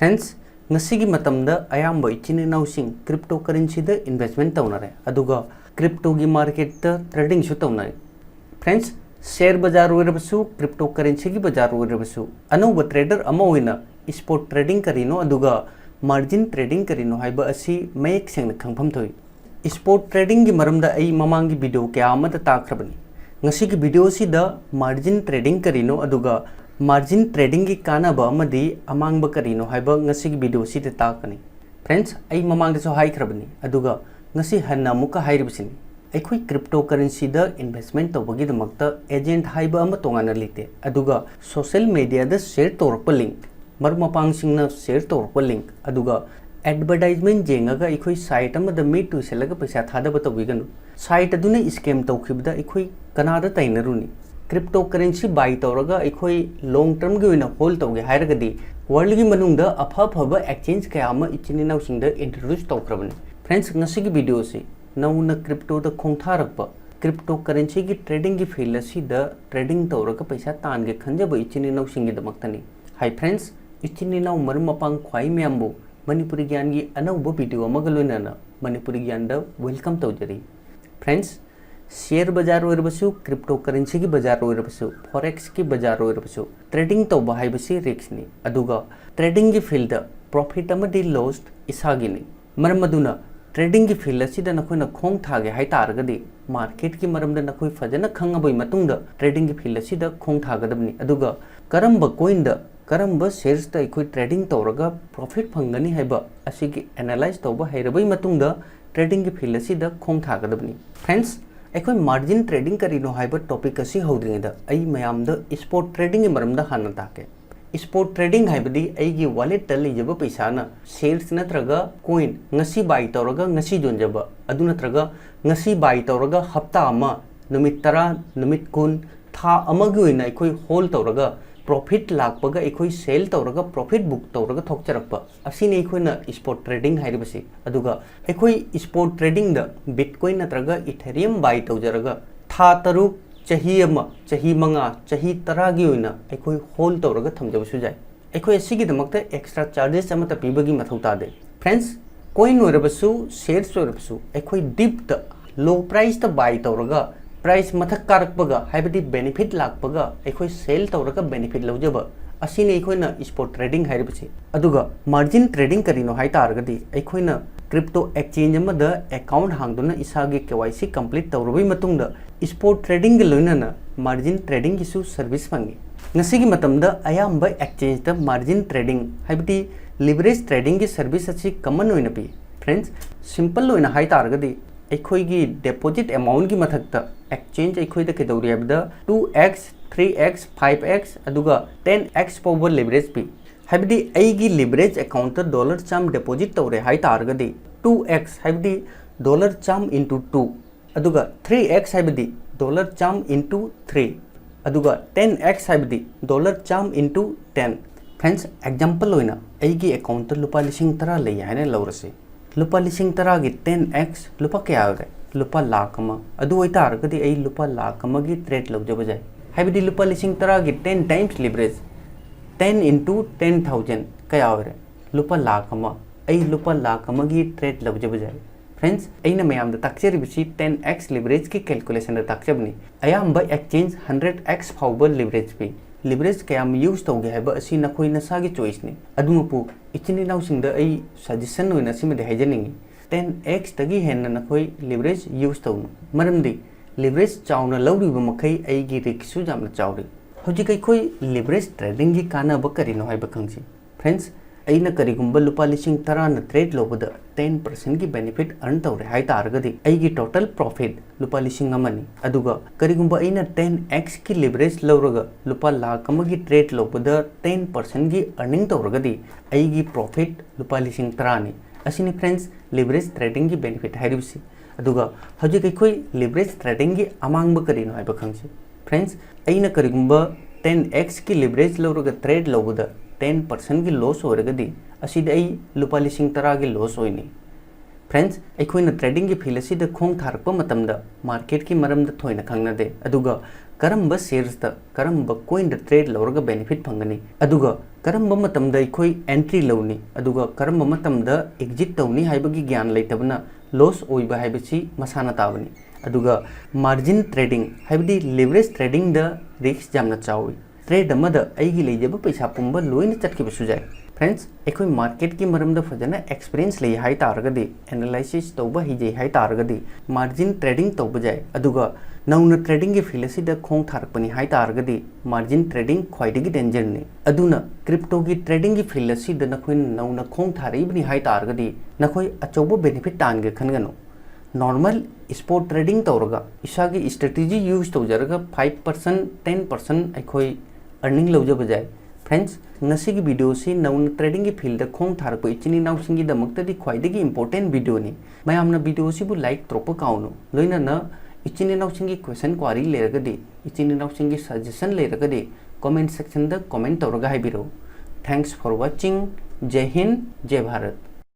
Friends ngasi matamda ayamba ichine nausing cryptocurrency da investment taunare aduga crypto gi market da trading shu taunare friends share bazar oirabasu cryptocurrency gi bazar oirabasu anuba trader ama oina spot trading karino aduga margin trading karino haiba asi mayek sengna khangpham thoi spot trading gi maramda ai mamang gi video kya amata takrabani ngasi gi video si da margin trading karino aduga margin trading की कानब अमदी अमांग करीनो हाइब ngasi video सी ताकनी friends आई ममांग दसो हाइख्रबनी अदुगा ngasi हन्ना मुका हाइरबसिनी अखोई क्रिप्टो करेंसी द इन्वेस्टमेंट तौबगी दमक्ता एजेंट हाइब अम तोंगाना लिते अदुगा सोशल मीडिया द शेयर तौरप लिंक मरमपांग सिंगना शेयर तौरप लिंक अदुगा एडवर्टाइजमेंट जेंगागा अखोई साइट अमद मी टुइसलगा पैसा थादब तौबिगनु साइट अदुना स्कैम तौखिबदा अखोई कनादा तैनरुनी क्रिप्टो करेंसी बाई तौरगा अखोई लॉन्ग टर्म की होल्ड तौगे हायरगदी वर्ल्ड की मनुंगदा अफब एक्सचेंज कया इचिने नाउसिंगदा इंट्रोड्यूस तौख्रबनी फ्रेंड्स ngasi की वीडियो से नौना क्रिप्टो द खोंथारप क्रिप्टो करेंसी की ट्रेडिंग की फील्ड असिदा ट्रेडिंग तौरगा पैसा तानगे खंजब इचिने नाउसिंगी दमक्तनी हाय फ्रेंड्स इचिने नाउ मरम मपांग ख्वाई म्यामबो मणिपुरी ज्ञान की अनौब वीडियो अमगा लोइनाना मणिपुरी ज्ञान द वेलकम तौजरी फ्रेंड्स शेयर बाजार ओइरबसु क्रिप्टो करेंसी की बाजार ओइरबसु फॉरेक्स की बाजार ओइरबसु ट्रेडिंग तौब हाइबसि रिस्कनी अदुगा ट्रेडिंग की फील्ड प्रॉफिट अमदि लॉस इसागिनी मरम अदुना ट्रेडिंग की फील्ड असिदा नखोइना खोंग थागे हाइ तारगदि मार्केट की मरमदा नखोइ फजना खंगबोइ मतुंगदा ट्रेडिंग की फील्ड असिदा खोंग थागदबनी अदुगा करंब कोइन द करंब शेयर्स द अखोइ ट्रेडिंग तौरगा प्रॉफिट फंगनी हाइबा असिगी एनालाइज तौब हाइरबोइ मतुंगदा ट्रेडिंग की फील्ड असिदा खोंग थागदबनी फ्रेंड्स अखोई मार्जिन ट्रेडिंग करीनो हाइब टॉपिक असी हौद्रिङैदा अई मयामदा स्पॉट ट्रेडिंग की मरमदा हाना ताके स्पॉट ट्रेडिंग हाइबदी अईगी वॉलेट ता लेजब पैसाना शेयर्स नत्रगा कॉइन ngasi बाय तौरगा ngasi जोनजब अदु नत्रगा ngasi बाय तौरगा हप्ता अमा नुमित 10 नुमित 10 था अमगी ओइना अखोई होल्ड तौरगा प्रॉफिट लाखपगा अखोई सेल तौरगा प्रॉफिट बुक तौरगा थोकचरक्पा असिने अखोइना स्पॉट ट्रेडिंग हाइरबसि अदुगा अखोई स्पॉट ट्रेडिंग द बिटकॉइन नत्रगा इथेरियम बाय तौजरगा था तरुक चही अमा चही मंगा चही 10 गी ओइना अखोई होल्ड तौरगा थमजबसु जाय अखोई असिगी दमक्ता एक्स्ट्रा चार्जेस अमता पीबगी मथौ तादे फ्रेंड्स कॉइन ओइरबसु शेयर्स ओइरबसु अखोई डीप द लो प्राइस द बाय तौरगा प्राइस मथक कारकपगा हाइबदी बेनिफिट लाखपगा अखोई सेल तौरगा बेनिफिट लौजब असिने अखोइना स्पॉट ट्रेडिंग हाइरबसि अदुगा मार्जिन ट्रेडिंग करिनो हाइ तारगदी अखोइना क्रिप्टो एक्सचेंज अमदा अकाउंट हांगदुना इसागे केवाईसी कंप्लीट तौरबई मतुंगदा स्पॉट ट्रेडिंग गे लोइनाना मार्जिन ट्रेडिंग गिसु सर्विस फंगी ngasi matamda ayamba exchange da margin trading haibdi leverage trading की सर्विस अच्छी कमन होइना पी फ्रेंड्स सिंपल होइना हाइ तारगदी अखोइगी डिपॉजिट अमाउंट की मथक्ता एक्सचेंज अखोइदा केदौरी हाइबदा 2x 3x 5x अदुगा 10x पावर लेवरेज पी हाइबदी अईगी लेवरेज अकाउंट डॉलर चाम डिपॉजिट तौरे हाइ तारगदी 2x हाइबदी डॉलर चाम into 2 अदुगा 3x हाइबदी डॉलर चाम into 3 अदुगा 10x हाइबदी डॉलर चाम into 10 फ्रेंड्स एग्जांपल होइना अईगी अकाउंट लुपा लिसिंग 10 लई हाइना लौरसे लुपा लिसिंग 10 गी 10x लुपा क्या होरे लुपा लाख अमा अदु ओइ तारगदी अई लुपा लाख अमा गी ट्रेड लौजब जाय हाइबदी लुपा लिसिंग 10 गी 10 टाइम्स लेवरेज 10 into 10,000 क्या होरे लुपा लाख अमा अई लुपा लाख अमा गी ट्रेड लौजब जाय फ्रेंड्स अइना मयामदा ताक्चरिबिसि 10x लेवरेज की कैलकुलेशन दा ताक्चबनी अयाम्बा एक्सचेंज 100x फाउबल लेवरेज पी लेवरेज कयाम यूज तौगे हाइबा असि नखोइ नसागी चॉइस ने अदुमपु इचिने नाउसिंगदा अई सजेशन होइना सिमदे हाइजनिंगी 10x तगी हेन्ना नखोइ लेवरेज यूज तौनु मरमदि लेवरेज चाउना लौरिबा मखै अईगी रिस्क जामना चाउरि हौजिक अखोइ लेवरेज ट्रेडिंग की कानाबा करिनो हाइबा खंगसि फ्रेंड्स अइना करिगुंबा लुपा लिसिंग 10 न ट्रेड लौबदा 10% की बेनिफिट अर्न तौरे हाइ तारगदी अईगी टोटल प्रॉफिट लुपा लिसिंग अमनी अदुगा करिगुंबा अइना 10x की लेवरेज लौरगा लुपा लाख अमगी ट्रेड लौबदा 10% की अर्निंग तौरगदी अईगी प्रॉफिट लुपा लिसिंग 10 नि असिनि फ्रेंड्स लेवरेज ट्रेडिंग की बेनिफिट हाइरिबसि अदुगा हौजिक अखोइ लेवरेज ट्रेडिंग की अमांगबा करिनो हाइबा खंगसि फ्रेंड्स अइना करिगुंबा 10x की लेवरेज लौरगा ट्रेड लौबदा 10% की लॉस होरगदी असिद अई लुपा लिसिंग 10 की लॉस होइनी फ्रेंड्स अखोइना ट्रेडिंग की फील्ड असिदा खोंग थारकपा मतमदा मार्केट की मरमदा थोइना खंगनादे अदुगा करम्बा शेयर्स दा करम्बा कोइन दा ट्रेड लौरगा बेनिफिट फंगनी अदुगा करम्बा मतमदा अखोइ एंट्री लौनी अदुगा करम्बा मतमदा एग्जिट तौनी हाइबगी ज्ञान लेतबना लॉस ओइबा हाइबसी मसाना ताबनी अदुगा मार्जिन ट्रेडिंग हाइबदी लेवरेज ट्रेडिंग दा रिस्क जामना चाउई ट्रेड अमदा अइगी लेजबा पैसा पुंबा लोइना चटकिबसु जाय फ्रेंड्स अखोइ मार्केट की मरमदा फजना एक्सपीरियंस ले हाइ तारगदी एनालिसिस तौबा हिजे हाइ तारगदी मार्जिन ट्रेडिंग तौबा जाय अदुगा नौना ट्रेडिंग की फील्ड असिदा खोंग थारकपनी हाइ तारगदी मार्जिन ट्रेडिंग ख्वाइदगी डेंजर ने अदुना क्रिप्टो की ट्रेडिंग की फील्ड असिदा नखोइ नौना खोंग थारइबनी हाइ तारगदी नखोइ अचौबा बेनिफिट तानगे खनगनो नॉर्मल स्पॉट ट्रेडिंग तौरगा इसागी स्ट्रेटेजी यूज तौजरगा 5% 10% अखोइ अर्निंग लौजब जाय फ्रेंड्स नसीगी वीडियो से नौना ट्रेडिंग की फील्ड खोंग थारप इचिनी नाउसिंगी दमक्तदी ख्वाइदगी इंपोर्टेंट वीडियो ने मयामना वीडियो सिबु लाइक त्रोप काउनो लोइना न इचिनी नाउसिंगी क्वेश्चन क्वारी लेरगदी इचिनी नाउसिंगी सजेशन लेरगदी कमेंट सेक्शन द कमेंट तौरगा हाइबिरो थैंक्स फॉर वाचिंग जय हिंद जय भारत।